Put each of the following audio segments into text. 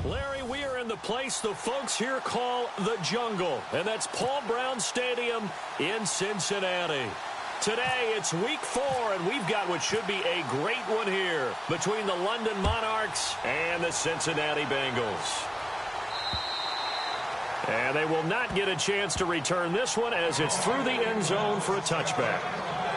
Larry, we are in the place the folks here call the Jungle, and that's Paul Brown Stadium in Cincinnati. Today, it's week 4, and we've got what should be a great one here between the London Monarchs and the Cincinnati Bengals. And they will not get a chance to return this one as it's through the end zone for a touchback.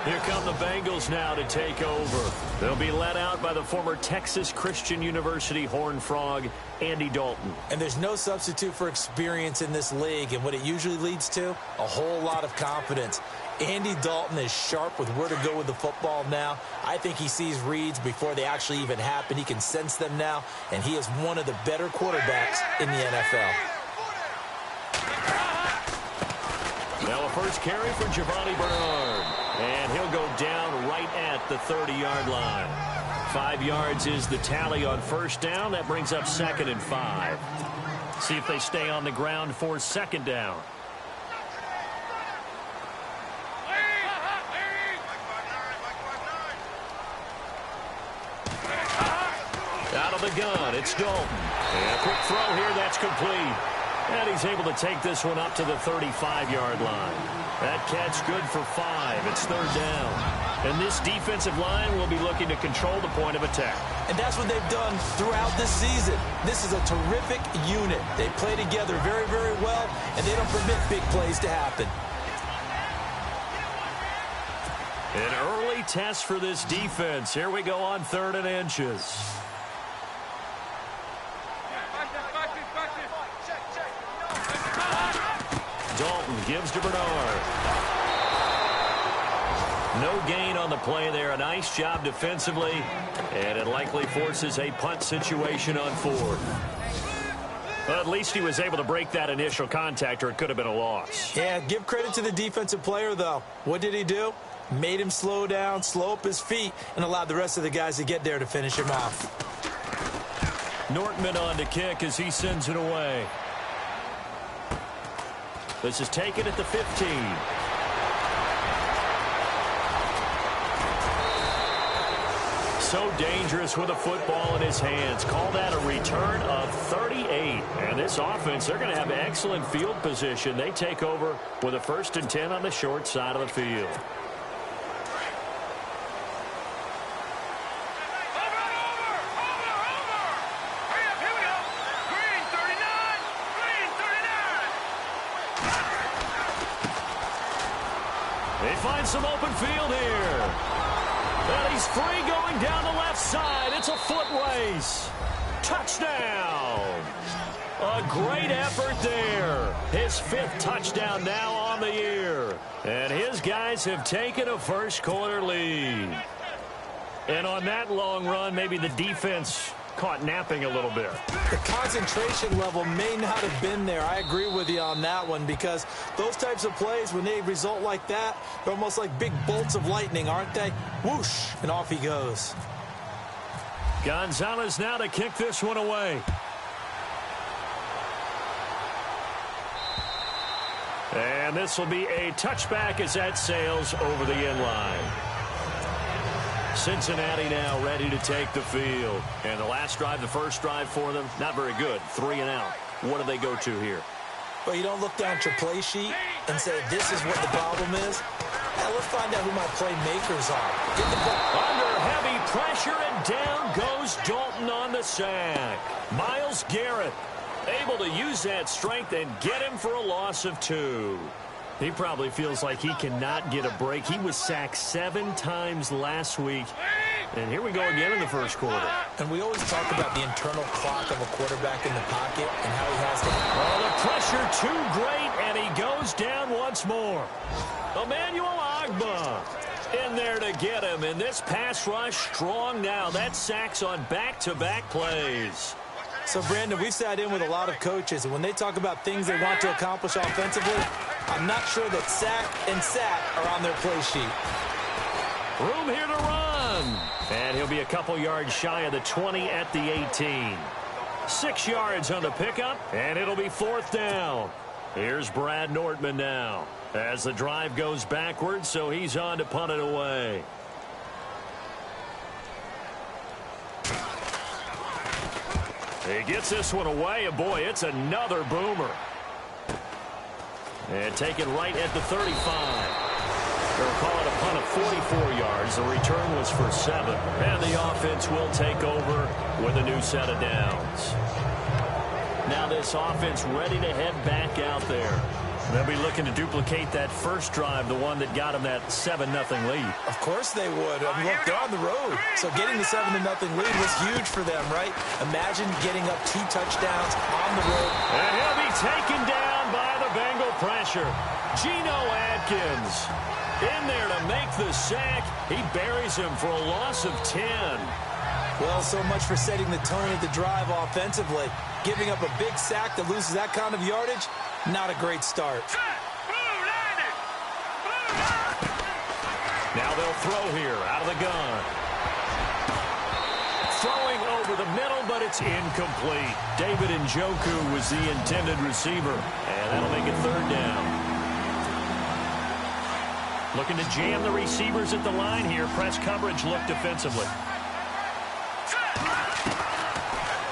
Here come the Bengals now to take over. They'll be led out by the former Texas Christian University Horned Frog, Andy Dalton. And there's no substitute for experience in this league, and what it usually leads to, a whole lot of confidence. Andy Dalton is sharp with where to go with the football now. I think he sees reads before they actually even happen. He can sense them now, and he is one of the better quarterbacks in the NFL. Now a first carry for Giovanni Bernard. And he'll go down right at the 30-yard line. 5 yards is the tally on first down. That brings up 2nd and 5. See if they stay on the ground for 2nd down. Out of the gun, it's Dalton. And a quick throw here, that's complete. And he's able to take this one up to the 35-yard line. That catch good for 5. It's 3rd down. And this defensive line will be looking to control the point of attack. And that's what they've done throughout this season. This is a terrific unit. They play together very, very well, and they don't permit big plays to happen. An early test for this defense. Here we go on 3rd and inches. Dalton gives to Bernard. No gain on the play there. A nice job defensively. And it likely forces a punt situation on 4th. Well, at least he was able to break that initial contact, or it could have been a loss. Yeah, give credit to the defensive player, though. What did he do? Made him slow down, slow up his feet, and allowed the rest of the guys to get there to finish him off. Nortman on to kick as he sends it away. This is taken at the 15. So dangerous with a football in his hands. Call that a return of 38. And this offense, they're going to have excellent field position. They take over with a 1st and 10 on the short side of the field. They find some open field here. And he's free going down the left side. It's a foot race. Touchdown. A great effort there. His 5th touchdown now on the year. And his guys have taken a first-quarter lead. And on that long run, maybe the defense caught napping a little bit. The concentration level may not have been there. I agree with you on that one, because those types of plays, when they result like that, they're almost like big bolts of lightning, aren't they? Whoosh, and off he goes. Gonzalez now to kick this one away. And this will be a touchback as that sails over the end line. Cincinnati now ready to take the field. And the last drive, the first drive for them, not very good. 3 and out. What do they go to here? Well, you don't look down at your play sheet and say, this is what the problem is. Now, let's find out who my playmakers are. Get the ball. Under heavy pressure, and down goes Dalton on the sack. Myles Garrett able to use that strength and get him for a loss of 2. He probably feels like he cannot get a break. He was sacked 7 times last week. And here we go again in the first quarter. And we always talk about the internal clock of a quarterback in the pocket and how he has to... Oh, the pressure too great, and he goes down once more. Emmanuel Ogbah in there to get him. And this pass rush strong now. That sacks on back-to-back plays. So, Brandon, we've sat in with a lot of coaches, and when they talk about things they want to accomplish offensively, I'm not sure that sack and sack are on their play sheet. Room here to run. And he'll be a couple yards shy of the 20 at the 18. 6 yards on the pickup, and it'll be 4th down. Here's Brad Nortman now as the drive goes backwards, so he's on to punt it away. He gets this one away, and boy, it's another boomer. And taken right at the 35. They'll call it a punt of 44 yards. The return was for 7. And the offense will take over with a new set of downs. Now this offense ready to head back out there. They'll be looking to duplicate that first drive, the one that got them that 7-0 lead. Of course they would. I mean, look, they're on the road. So getting the 7-0 lead was huge for them, right? Imagine getting up 2 touchdowns on the road. And he'll be taken down by the Bengal pressure. Geno Atkins in there to make the sack. He buries him for a loss of 10. Well, so much for setting the tone of the drive offensively. Giving up a big sack that loses that kind of yardage, not a great start. Now they'll throw here out of the gun. Throwing over the middle, but it's incomplete. David Njoku was the intended receiver, and that'll make it 3rd down. Looking to jam the receivers at the line here. Press coverage look defensively.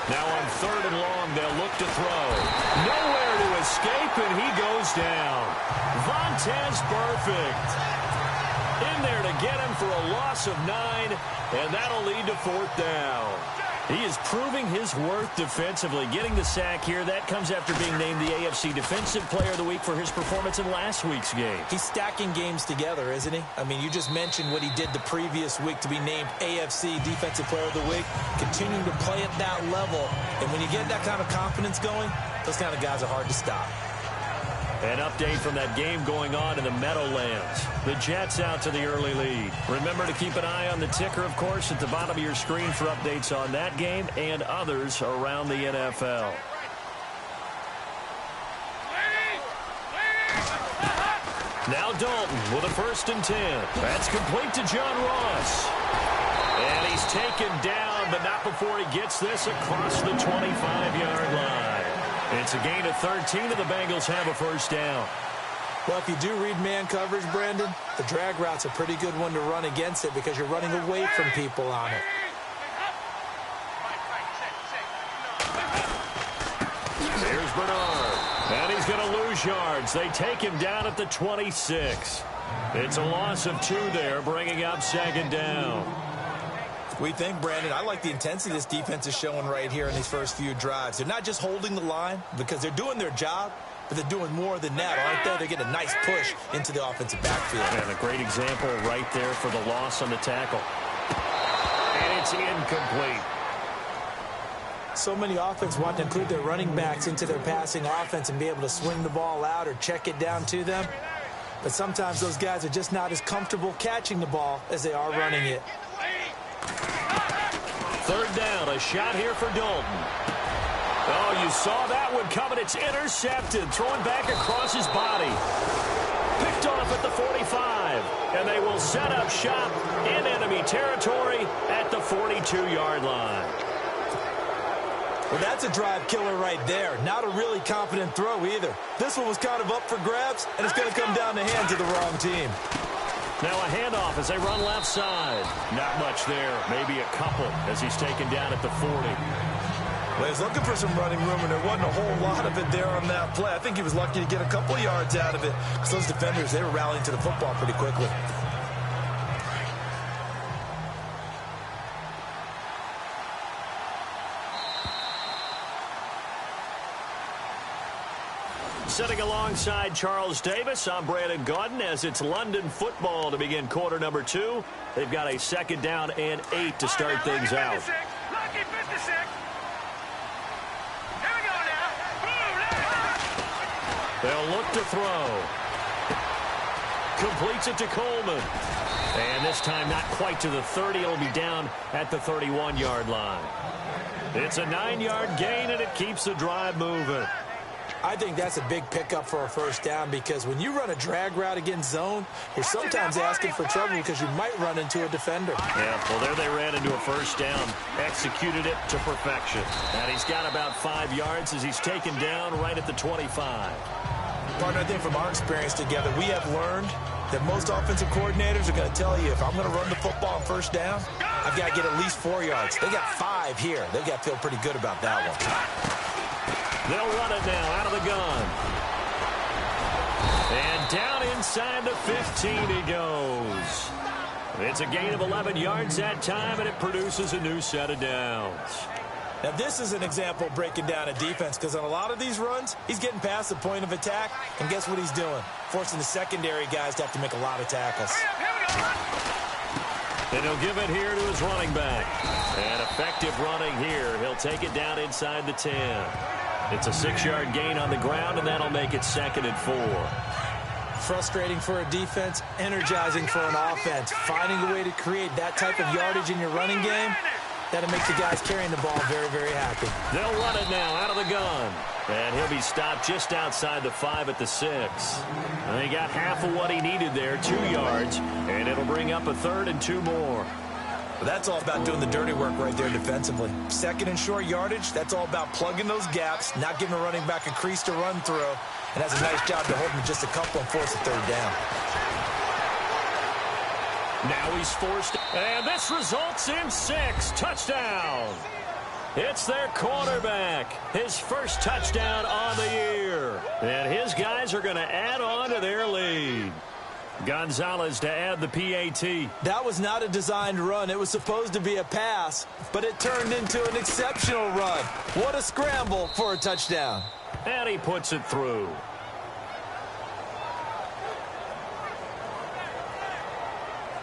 Now on 3rd and long, they'll look to throw. Nowhere to escape, and he goes down. Vontaze Burfict in there to get him for a loss of 9, and that'll lead to 4th down. He is proving his worth defensively. Getting the sack here, that comes after being named the AFC Defensive Player of the Week for his performance in last week's game. He's stacking games together, isn't he? I mean, you just mentioned what he did the previous week to be named AFC Defensive Player of the Week. Continuing to play at that level. And when you get that kind of confidence going, those kind of guys are hard to stop. An update from that game going on in the Meadowlands. The Jets out to the early lead. Remember to keep an eye on the ticker, of course, at the bottom of your screen for updates on that game and others around the NFL. Now Dalton with a 1st and 10. That's complete to John Ross. And he's taken down, but not before he gets this across the 25-yard line. It's a gain of 13, and the Bengals have a 1st down. Well, if you do read man coverage, Brandon, the drag route's a pretty good one to run against it because you're running away from people on it. There's Bernard, and he's going to lose yards. They take him down at the 26. It's a loss of 2 there, bringing up 2nd down. We think, Brandon, I like the intensity this defense is showing right here in these first few drives. They're not just holding the line because they're doing their job, but they're doing more than that, aren't they? They're getting a nice push into the offensive backfield. And a great example right there for the loss on the tackle. And it's incomplete. So many offenses want to include their running backs into their passing offense and be able to swing the ball out or check it down to them. But sometimes those guys are just not as comfortable catching the ball as they are running it. 3rd down, a shot here for Dalton. Oh, you saw that one coming. It's intercepted, thrown back across his body. Picked off at the 45, and they will set up shop in enemy territory at the 42-yard line. Well, that's a drive killer right there. Not a really confident throw either. This one was kind of up for grabs, and it's going to come down the hands of the wrong team. Now a handoff as they run left side. Not much there. Maybe a couple as he's taken down at the 40. Well, he's looking for some running room, and there wasn't a whole lot of it there on that play. I think he was lucky to get a couple yards out of it because those defenders, they were rallying to the football pretty quickly. Sitting alongside Charles Davis, I'm Brandon Gaudin as it's London football to begin quarter number 2. They've got a 2nd down and 8 to start things out. They'll look to throw. Completes it to Coleman. And this time not quite to the 30. It'll be down at the 31-yard line. It's a 9-yard gain, and it keeps the drive moving. I think that's a big pickup for a 1st down because when you run a drag route against zone, you're sometimes asking for trouble because you might run into a defender. Yeah, well, there they ran into a 1st down. Executed it to perfection. And he's got about 5 yards as he's taken down right at the 25. Partner, I think from our experience together, we have learned that most offensive coordinators are going to tell you, if I'm going to run the football on 1st down, I've got to get at least 4 yards. They got 5 here. They've got to feel pretty good about that one. They'll run it now out of the gun. And down inside the 15 he goes. It's a gain of 11 yards that time, and it produces a new set of downs. Now, this is an example of breaking down a defense, because on a lot of these runs, he's getting past the point of attack, and guess what he's doing? Forcing the secondary guys to have to make a lot of tackles. And he'll give it here to his running back. And effective running here. He'll take it down inside the 10. It's a 6-yard gain on the ground, and that'll make it 2nd and 4. Frustrating for a defense, energizing for an offense. Finding a way to create that type of yardage in your running game, that'll make the guys carrying the ball very, very happy. They'll run it now out of the gun. And he'll be stopped just outside the 5 at the 6. And he got half of what he needed there, 2 yards. And it'll bring up a 3rd and 2 more. Well, that's all about doing the dirty work right there defensively. 2nd and short yardage, that's all about plugging those gaps, not giving a running back a crease to run through. And that's a nice job to hold him just a couple and force a 3rd down. Now he's forced, and this results in 6. Touchdown. It's their quarterback. His first touchdown on the year. And his guys are going to add on to their lead. Gonzalez to add the PAT. That was not a designed run. It was supposed to be a pass, but it turned into an exceptional run. What a scramble for a touchdown. And he puts it through.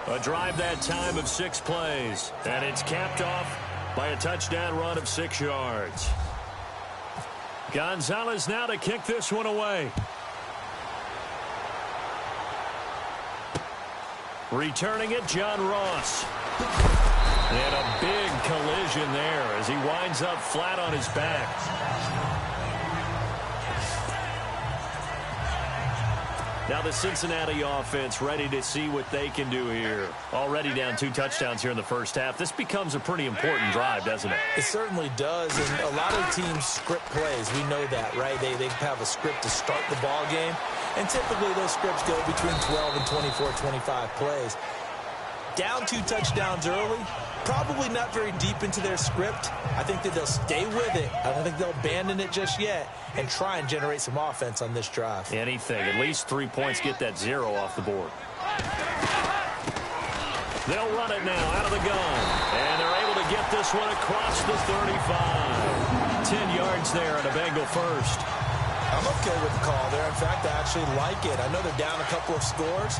A drive that time of 6 plays. And it's capped off by a touchdown run of 6 yards. Gonzalez now to kick this one away. Returning it, John Ross. And a big collision there as he winds up flat on his back. Now the Cincinnati offense ready to see what they can do here. Already down 2 touchdowns here in the first half. This becomes a pretty important drive, doesn't it? It certainly does, and a lot of teams script plays. We know that, right? They have a script to start the ball game, and typically those scripts go between 12 and 24, 25 plays. Down 2 touchdowns early, probably not very deep into their script. I think that they'll stay with it. I don't think they'll abandon it just yet and try and generate some offense on this drive. Anything. At least 3 points, get that 0 off the board. They'll run it now out of the gun. And they're able to get this one across the 35. 10 yards there and a Bengal first. I'm okay with the call there. In fact, I actually like it. I know they're down a couple of scores,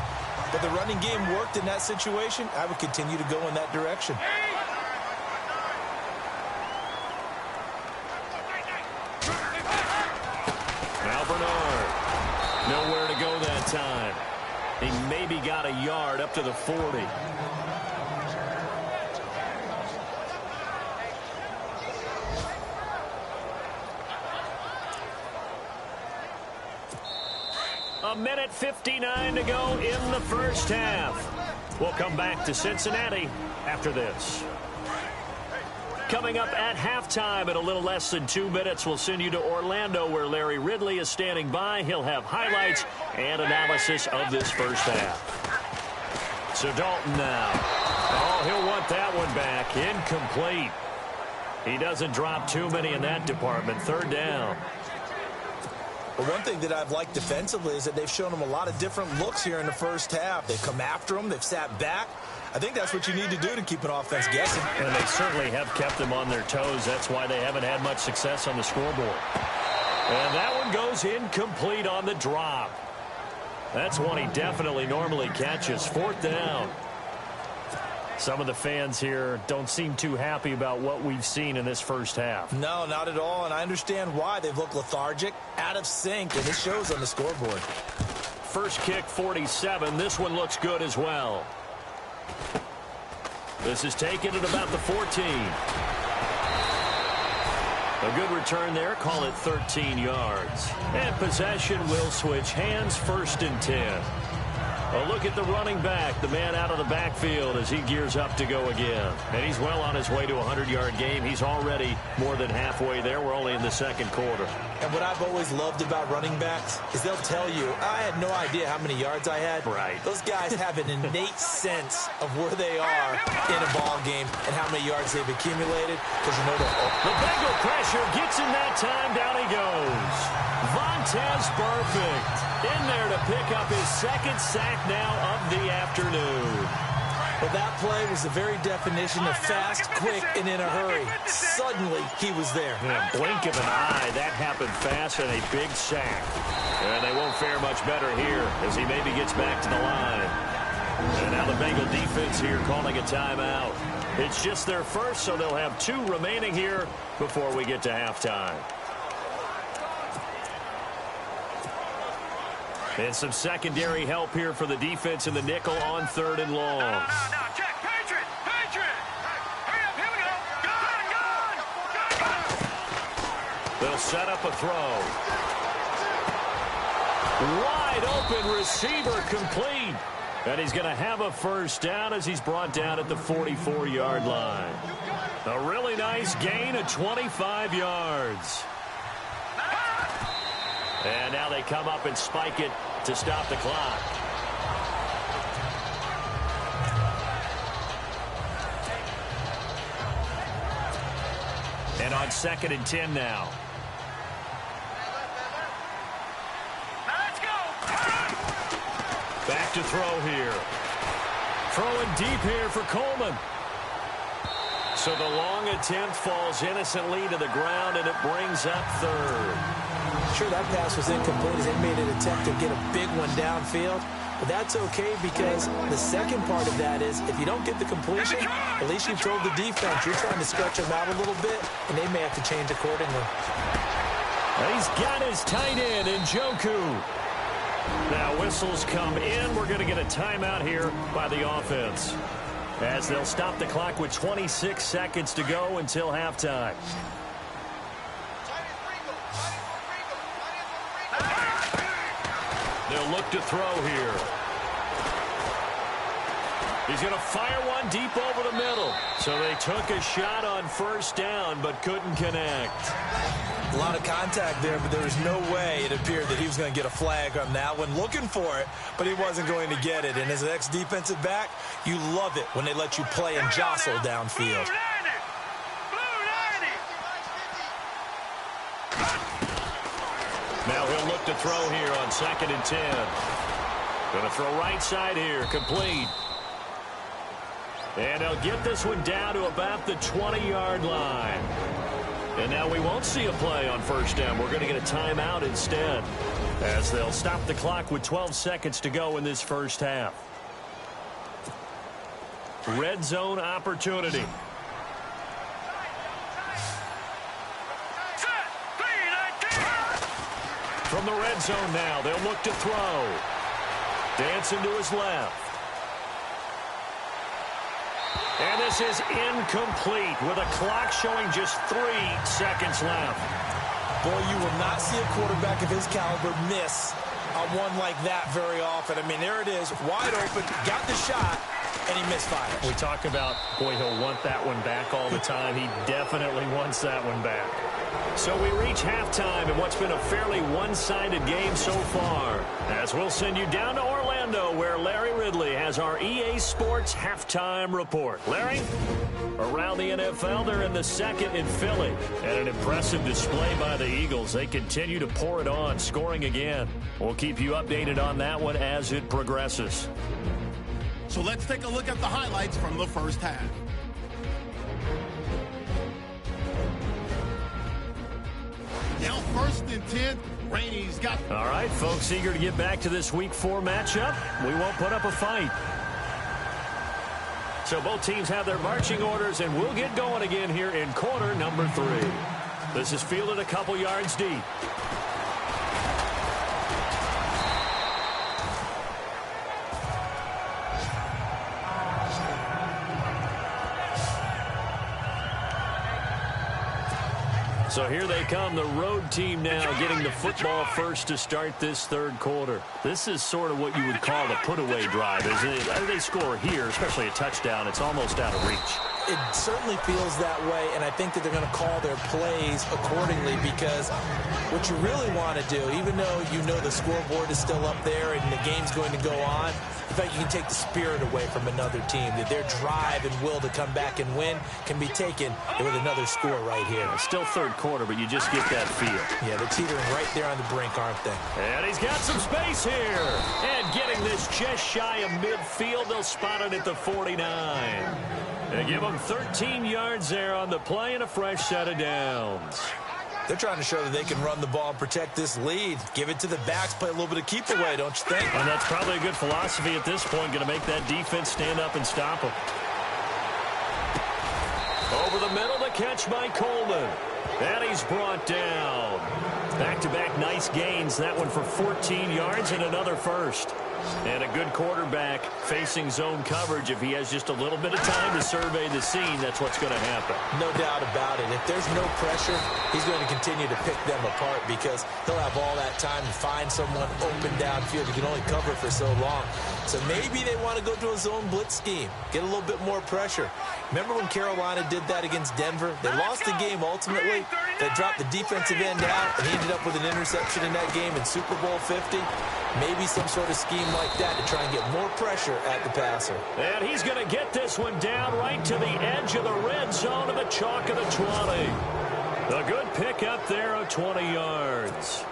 but the running game worked in that situation. I would continue to go in that direction. Now Bernard. Nowhere to go that time. He maybe got a yard up to the 40. A minute 59 to go in the first half. We'll come back to Cincinnati after this. Coming up at halftime in a little less than 2 minutes, we'll send you to Orlando where Larry Ridley is standing by. He'll have highlights and analysis of this first half. So Dalton now. Oh, he'll want that one back. Incomplete. He doesn't drop too many in that department. 3rd down. But one thing that I've liked defensively is that they've shown them a lot of different looks here in the first half. They've come after them. They've sat back. I think that's what you need to do to keep an offense guessing. And they certainly have kept them on their toes. That's why they haven't had much success on the scoreboard. And that one goes incomplete on the drop. That's one he definitely normally catches. 4th down. Some of the fans here don't seem too happy about what we've seen in this first half. No, not at all, and I understand why. They've looked lethargic, out of sync, and it shows on the scoreboard. First kick, 47. This one looks good as well. This is taken at about the 14. A good return there. Call it 13 yards. And possession will switch hands. 1st and 10. A look at the running back, the man out of the backfield as he gears up to go again. And he's well on his way to a 100-yard game. He's already more than halfway there. We're only in the second quarter. And what I've always loved about running backs is they'll tell you, I had no idea how many yards I had. Right. Those guys have an innate sense of where they are in a ball game and how many yards they've accumulated. Because you know the Bengal pressure gets him that time. Down he goes. Vontaze Burfict in there to pick up his second sack now of the afternoon. Well, that play was the very definition of fast, quick, and in a hurry. Suddenly, he was there. In a blink of an eye, that happened fast and a big sack. And they won't fare much better here as he maybe gets back to the line. And now the Bengal defense here calling a timeout. It's just their first, so they'll have 2 remaining here before we get to halftime. And some secondary help here for the defense in the nickel on 3rd and long. No, check. Patriot. Hurry up, here we go. Gun. They'll set up a throw. Wide open receiver complete. And he's going to have a first down as he's brought down at the 44-yard line. A really nice gain of 25 yards. And now they come up and spike it to stop the clock. And on 2nd and 10 now. Let's go. Back to throw here. Throwing deep here for Coleman. So the long attempt falls innocently to the ground, and it brings up 3rd. Sure, that pass was incomplete as they made an attempt to get a big one downfield. But that's okay because the second part of that is if you don't get the completion, at least you've told the defense you're trying to stretch them out a little bit, and they may have to change accordingly. He's got his tight end in Njoku. Now whistles come in. We're going to get a timeout here by the offense as they'll stop the clock with 26 seconds to go until halftime. They'll look to throw here. He's going to fire one deep over the middle. So they took a shot on first down but couldn't connect. A lot of contact there, but there was no way it appeared that he was going to get a flag on that one. Looking for it, but he wasn't going to get it. And as an ex-defensive back, you love it when they let you play and jostle downfield. Now he'll look to throw here on 2nd and 10. Going to throw right side here, complete. And they'll get this one down to about the 20-yard line. And now we won't see a play on first down. We're going to get a timeout instead as they'll stop the clock with 12 seconds to go in this first half. Red zone opportunity. From the red zone now, they'll look to throw. Dancing to his left. And this is incomplete with a clock showing just 3 seconds left. Boy, you will not see a quarterback of his caliber miss on one like that very often. I mean, there it is, wide open, got the shot, and he misfires. We talk about, boy, he'll want that one back all the time. He definitely wants that one back. So we reach halftime in what's been a fairly one-sided game so far, as we'll send you down to Orlando where Larry Ridley has our EA Sports halftime report. Larry, around the NFL, they're in the second in Philly. And an impressive display by the Eagles. They continue to pour it on, scoring again. We'll keep you updated on that one as it progresses. So let's take a look at the highlights from the first half. Now 1st and 10, Rainey's got... All right, folks, eager to get back to this Week 4 matchup. We won't put up a fight. So both teams have their marching orders, and we'll get going again here in quarter number 3. This is fielded a couple yards deep. So here they come, the road team now getting the football first to start this third quarter. This is sort of what you would call a put-away drive, isn't it? They score here, especially a touchdown. It's almost out of reach. It certainly feels that way, and I think that they're going to call their plays accordingly, because what you really want to do, even though you know the scoreboard is still up there and the game's going to go on, in fact, you can take the spirit away from another team, that their drive and will to come back and win can be taken with another score right here. It's still third quarter, but you just get that feel. Yeah, they're teetering right there on the brink, aren't they? And he's got some space here. And getting this just shy of midfield, they'll spot it at the 49. They give them 13 yards there on the play and a fresh set of downs. They're trying to show that they can run the ball and protect this lead. Give it to the backs, play a little bit of keep away, don't you think? And that's probably a good philosophy at this point, going to make that defense stand up and stop them. Over the middle, the catch by Coleman. And he's brought down. Back-to-back nice gains. That one for 14 yards and another first. And a good quarterback facing zone coverage. If he has just a little bit of time to survey the scene, that's what's going to happen. No doubt about it. If there's no pressure, he's going to continue to pick them apart, because he'll have all that time to find someone open downfield. He can only cover for so long. So maybe they want to go to a zone blitz scheme, get a little bit more pressure. Remember when Carolina did that against Denver? They lost the game ultimately. They dropped the defensive end out, and he ended up with an interception in that game in Super Bowl 50. Maybe some sort of scheme like that to try and get more pressure at the passer. And he's going to get this one down right to the edge of the red zone of the chalk of the 20. A good pick up there of 20 yards.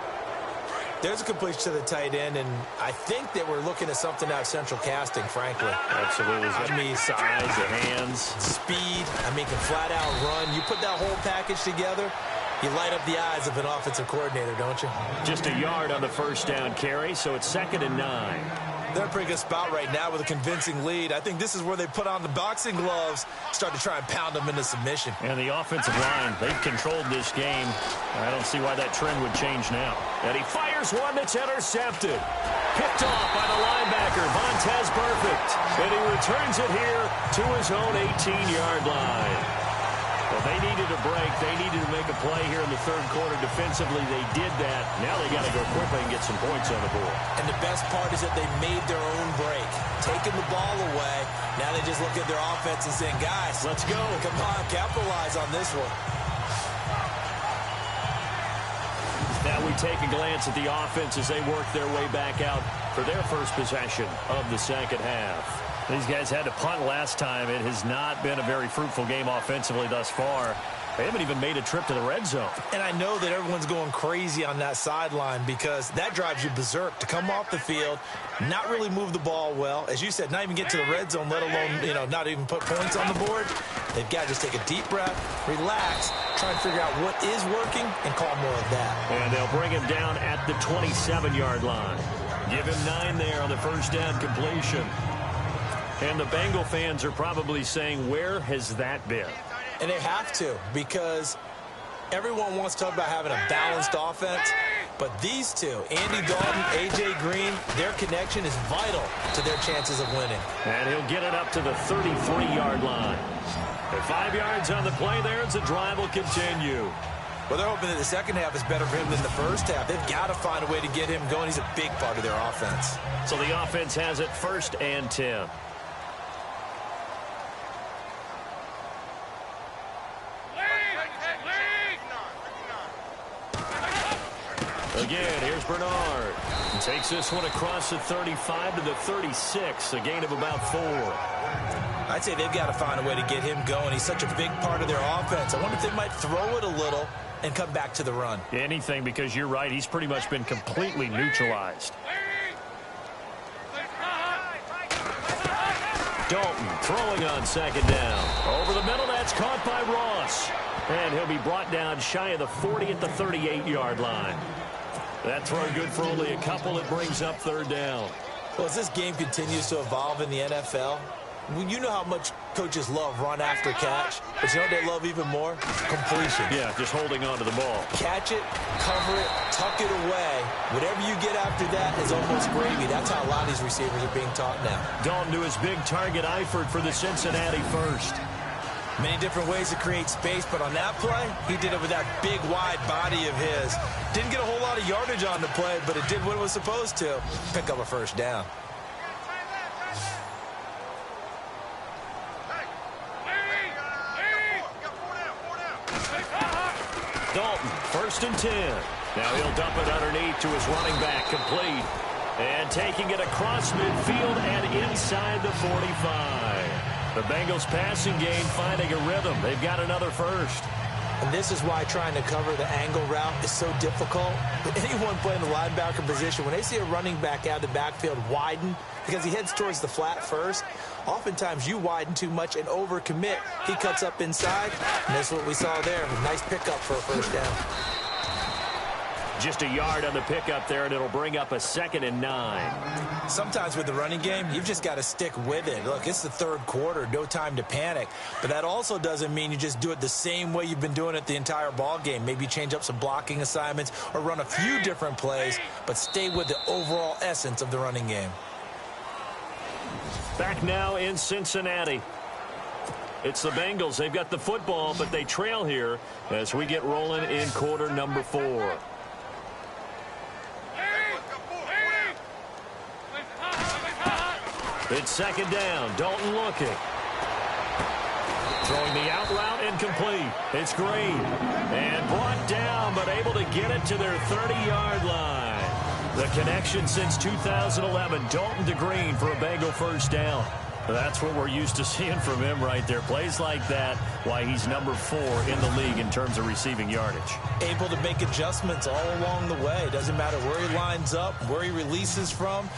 There's a completion to the tight end, and I think that we're looking at something out of central casting, frankly. Absolutely. I mean, size, the hands. Speed. I mean, can flat out run. You put that whole package together, you light up the eyes of an offensive coordinator, don't you? Just a yard on the first down carry, so it's 2nd and 9. They're in a pretty good spot right now with a convincing lead. I think this is where they put on the boxing gloves, start to try and pound them into submission. And the offensive line, they've controlled this game. I don't see why that trend would change now. And he fires one that's intercepted. Picked off by the linebacker, Vontaze Burfict. And he returns it here to his own 18-yard line. Well, they needed a break. They needed to make a play here in the third quarter. Defensively, they did that. Now they got to go quickly and get some points on the board. And the best part is that they made their own break. Taking the ball away. Now they just look at their offense and saying, guys, let's go. Come on, capitalize on this one. Now we take a glance at the offense as they work their way back out for their first possession of the second half. These guys had to punt last time. It has not been a very fruitful game offensively thus far. They haven't even made a trip to the red zone. And I know that everyone's going crazy on that sideline, because that drives you berserk to come off the field, not really move the ball well. As you said, not even get to the red zone, let alone, not even put points on the board. They've got to just take a deep breath, relax, try and figure out what is working, and call more of that. And they'll bring him down at the 27-yard line. Give him 9 there on the first down completion. And the Bengal fans are probably saying, where has that been? And they have to, because everyone wants to talk about having a balanced offense, but these two, Andy Dalton, A.J. Green, their connection is vital to their chances of winning. And he'll get it up to the 33-yard line. At 5 yards on the play there, as the drive will continue. Well, they're hoping that the second half is better for him than the first half. They've got to find a way to get him going. He's a big part of their offense. So the offense has it 1st and 10. Again, here's Bernard. He takes this one across the 35 to the 36, a gain of about 4. I'd say they've got to find a way to get him going. He's such a big part of their offense. I wonder if they might throw it a little and come back to the run. Anything, because you're right. He's pretty much been completely neutralized. Dalton throwing on second down. Over the middle, that's caught by Ross. And he'll be brought down shy of the 40 at the 38-yard line. That throw good for only a couple. It brings up third down. Well, as this game continues to evolve in the NFL, you know how much coaches love run after catch, but you know what they love even more? Completion. Yeah, just holding on to the ball. Catch it, cover it, tuck it away. Whatever you get after that is almost gravy. That's how a lot of these receivers are being taught now. Dalton to his big target, Eifert, for the Cincinnati first. Many different ways to create space, but on that play, he did it with that big, wide body of his. Didn't get a whole lot of yardage on the play, but it did what it was supposed to. Pick up a first down. Dalton, 1st and 10. Now he'll dump it underneath to his running back, complete. And taking it across midfield and inside the 45. The Bengals passing game finding a rhythm. They've got another first. And this is why trying to cover the angle route is so difficult. But anyone playing the linebacker position, when they see a running back out of the backfield widen, because he heads towards the flat first, oftentimes you widen too much and overcommit. He cuts up inside, and that's what we saw there. Nice pickup for a first down. Just a yard on the pickup there, and it'll bring up a 2nd and 9. Sometimes with the running game, you've just got to stick with it. Look, it's the third quarter, no time to panic. But that also doesn't mean you just do it the same way you've been doing it the entire ball game. Maybe change up some blocking assignments or run a few different plays, but stay with the overall essence of the running game. Back now in Cincinnati. It's the Bengals. They've got the football, but they trail here as we get rolling in quarter number 4. It's 2nd down. Dalton looking. Throwing the out route incomplete. It's Green. And brought down, but able to get it to their 30-yard line. The connection since 2011. Dalton to Green for a Bengal first down. That's what we're used to seeing from him right there. Plays like that, why he's number 4 in the league in terms of receiving yardage. Able to make adjustments all along the way. Doesn't matter where he lines up, where he releases from.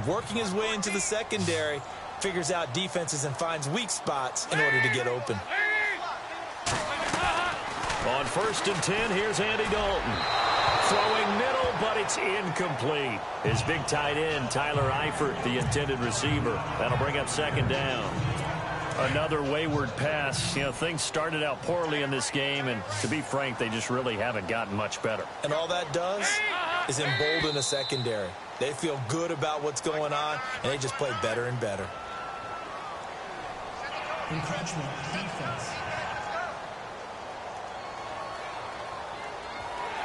Working his way into the secondary, figures out defenses and finds weak spots in order to get open. On 1st and 10, here's Andy Dalton. Throwing middle, but it's incomplete. His big tight end, Tyler Eifert, the intended receiver. That'll bring up 2nd down. Another wayward pass. You know, things started out poorly in this game, and to be frank, they just really haven't gotten much better. And all that does is embolden a secondary. They feel good about what's going on, and they just play better and better. Encroachment defense.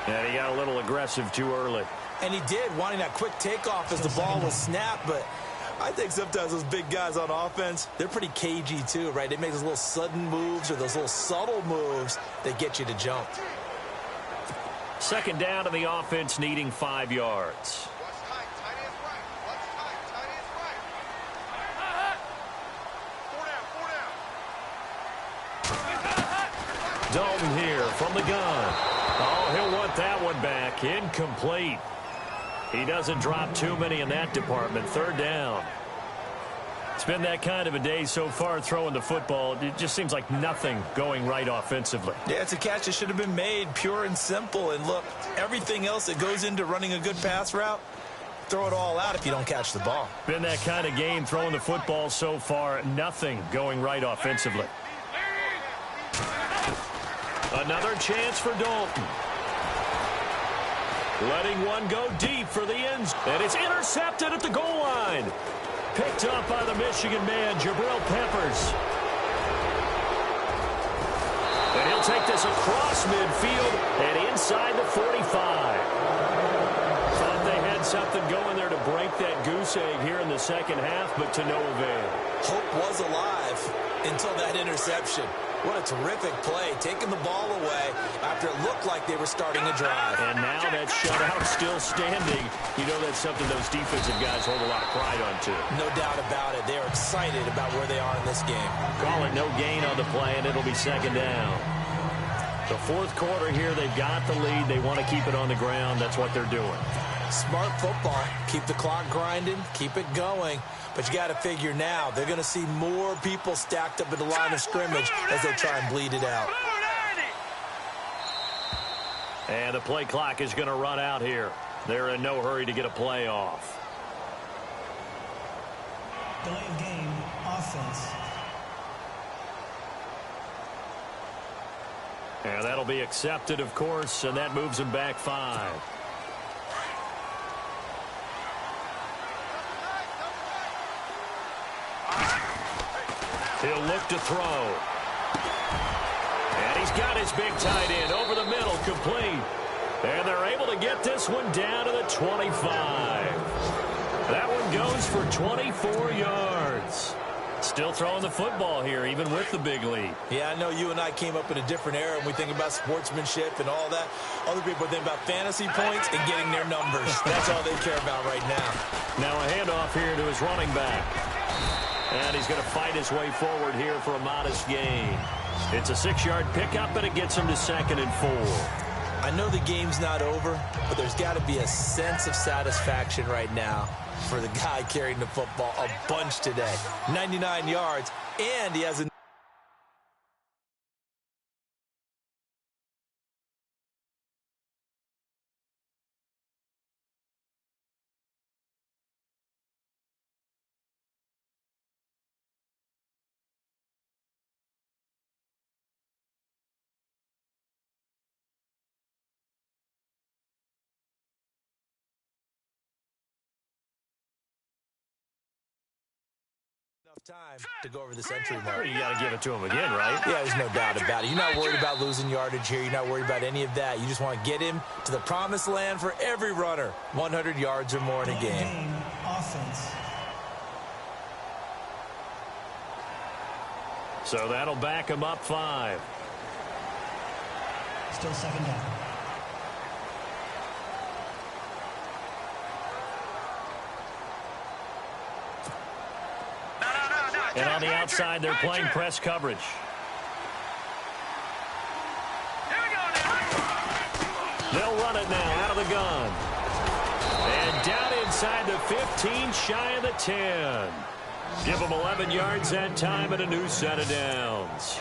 And he got a little aggressive too early. And he did, wanting that quick takeoff as the ball was snapped, but I think sometimes those big guys on offense, they're pretty cagey too, right? They make those little sudden moves or those little subtle moves that get you to jump. 2nd down to the offense, needing 5 yards. Dalton here from the gun. Oh, he'll want that one back. Incomplete. He doesn't drop too many in that department. 3rd down. It's been that kind of a day so far throwing the football. It just seems like nothing going right offensively. Yeah, it's a catch that should have been made, pure and simple. And look, everything else that goes into running a good pass route, throw it all out if you don't catch the ball. Been that kind of game throwing the football so far. Nothing going right offensively. Another chance for Dalton. Letting one go deep for the ends. And it's intercepted at the goal line. Picked up by the Michigan man, Jabril Peppers. And he'll take this across midfield and inside the 45. Thought they had something going there to break that goose egg here in the 2nd half, but to no avail. Hope was alive until that interception. What a terrific play, taking the ball away after it looked like they were starting a drive. And now that shutout still standing. You know that's something those defensive guys hold a lot of pride on, too. No doubt about it. They're excited about where they are in this game. Call it no gain on the play, and it'll be 2nd down. The 4th quarter here, they've got the lead. They want to keep it on the ground. That's what they're doing. Smart football. Keep the clock grinding. Keep it going. But you got to figure now, they're going to see more people stacked up in the line of scrimmage as they try and bleed it out. And the play clock is going to run out here. They're in no hurry to get a play off. Delay of game, offense. And that'll be accepted, of course, and that moves him back 5. He'll look to throw. And he's got his big tight end over the middle, complete. And they're able to get this one down to the 25. That one goes for 24 yards. Still throwing the football here, even with the big lead. Yeah, I know you and I came up in a different era, and we think about sportsmanship and all that. Other people think about fantasy points and getting their numbers. That's all they care about right now. Now a handoff here to his running back. And he's going to fight his way forward here for a modest gain. It's a 6-yard pickup, and it gets him to 2nd and 4. I know the game's not over, but there's got to be a sense of satisfaction right now for the guy carrying the football a bunch today. 99 yards, and he has a time to go over this entry mark. You got to give it to him again, right? Yeah, there's no doubt about it. You're not worried about losing yardage here. You're not worried about any of that. You just want to get him to the promised land for every runner. 100 yards or more in a game. Offense. So that'll back him up 5. Still 2nd down. And on the outside, they're playing press coverage. They'll run it now out of the gun. And down inside the 15, shy of the 10. Give him 11 yards that time and a new set of downs.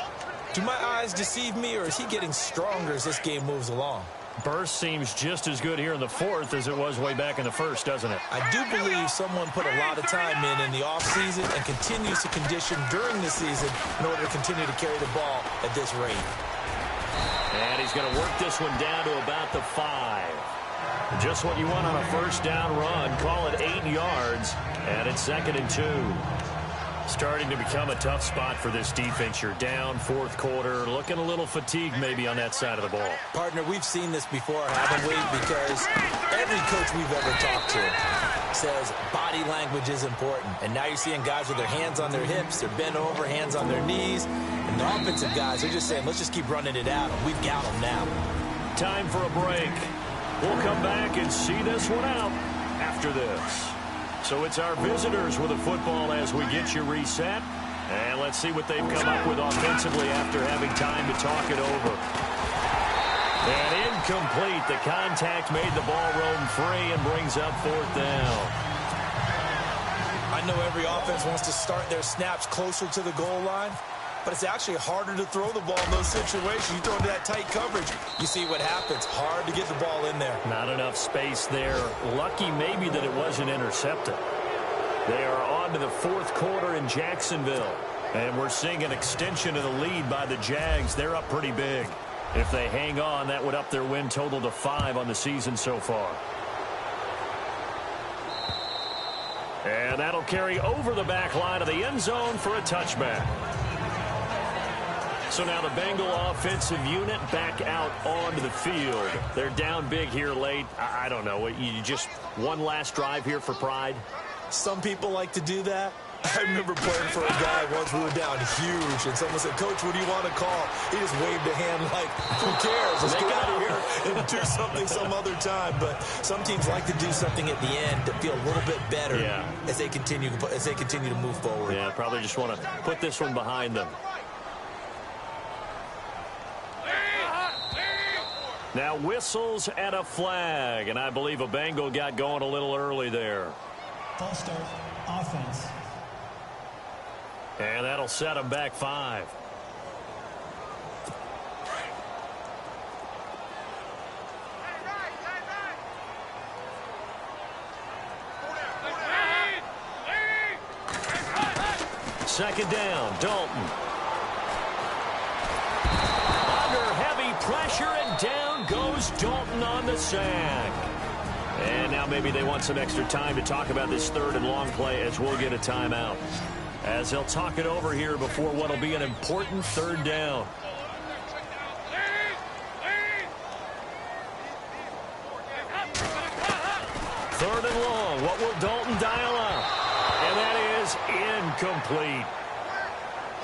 Do my eyes deceive me, or is he getting stronger as this game moves along? Burst seems just as good here in the 4th as it was way back in the 1st, doesn't it? I do believe someone put a lot of time in the offseason and continues to condition during the season in order to continue to carry the ball at this rate. And he's going to work this one down to about the 5. Just what you want on a 1st down run. Call it 8 yards, and it's 2nd and 2. Starting to become a tough spot for this defense. You're down 4th quarter, looking a little fatigued maybe on that side of the ball. Partner, we've seen this before, haven't we? Because every coach we've ever talked to says body language is important. And now you're seeing guys with their hands on their hips, they're bent over, hands on their knees. And the offensive guys, they're just saying, let's just keep running it out. We've got them now. Time for a break. We'll come back and see this one out after this. So it's our visitors with the football as we get you reset. And let's see what they've come up with offensively after having time to talk it over. And incomplete. The contact made the ball roam free and brings up 4th down. I know every offense wants to start their snaps closer to the goal line, but it's actually harder to throw the ball in those situations. You throw into that tight coverage, you see what happens. Hard to get the ball in there. Not enough space there. Lucky maybe that it wasn't intercepted. They are on to the 4th quarter in Jacksonville. And we're seeing an extension of the lead by the Jags. They're up pretty big. If they hang on, that would up their win total to 5 on the season so far. And that'll carry over the back line of the end zone for a touchback. So now the Bengal offensive unit back out onto the field. They're down big here late. I don't know. You just one last drive here for pride? Some people like to do that. I remember playing for a guy once. We were down huge, and someone said, "Coach, what do you want to call?" He just waved a hand like, who cares? Let's get out of here and do something some other time. But some teams like to do something at the end to feel a little bit better as they continue to move forward. Yeah, probably just want to put this one behind them. Now whistles and a flag, and I believe a Bengal got going a little early there. False start, offense. And that'll set them back 5. Second down, Dalton. Under heavy pressure, and down goes Dalton on the sack. And now maybe they want some extra time to talk about this 3rd and long play as we'll get a timeout. as they'll talk it over here before what will be an important third down. Third and long. What will Dalton dial up? And that is incomplete.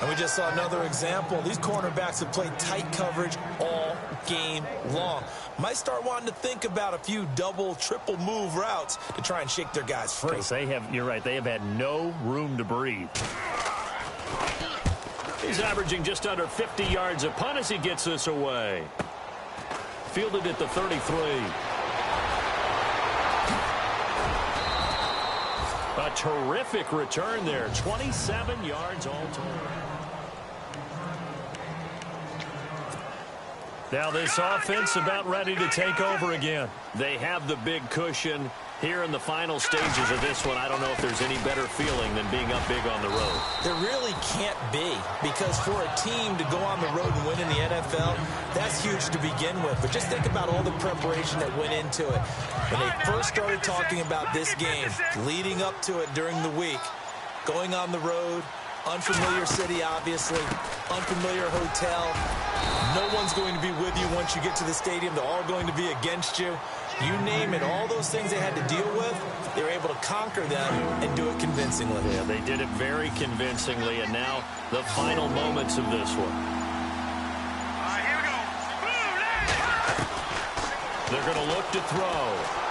And we just saw another example. These cornerbacks have played tight coverage all game long. Might start wanting to think about a few double, triple move routes to try and shake their guys free. You're right, they have had no room to breathe. He's averaging just under 50 yards a punt as he gets this away. Fielded at the 33. A terrific return there. 27 yards all told. Now this offense about ready to take over again. They have the big cushion here in the final stages of this one. I don't know if there's any better feeling than being up big on the road. There really can't be, because for a team to go on the road and win in the NFL, that's huge to begin with. But just think about all the preparation that went into it. When they first started talking about this game, leading up to it during the week, going on the road, unfamiliar city, obviously, unfamiliar hotel. No one's going to be with you once you get to the stadium. They're all going to be against you. You name it, all those things they had to deal with, they were able to conquer them and do it convincingly. Yeah, they did it very convincingly, and now the final moments of this one. Here we go. They're going to look to throw.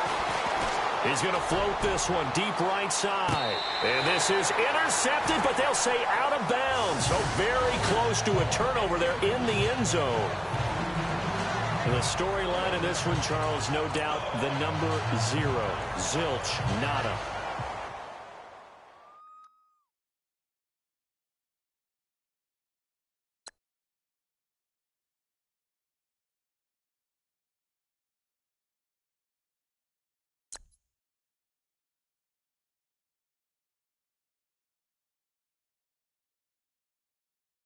He's going to float this one deep right side. And this is intercepted, but they'll say out of bounds. So very close to a turnover there in the end zone. And the storyline in this one, Charles, no doubt the number 0. Zilch, nada.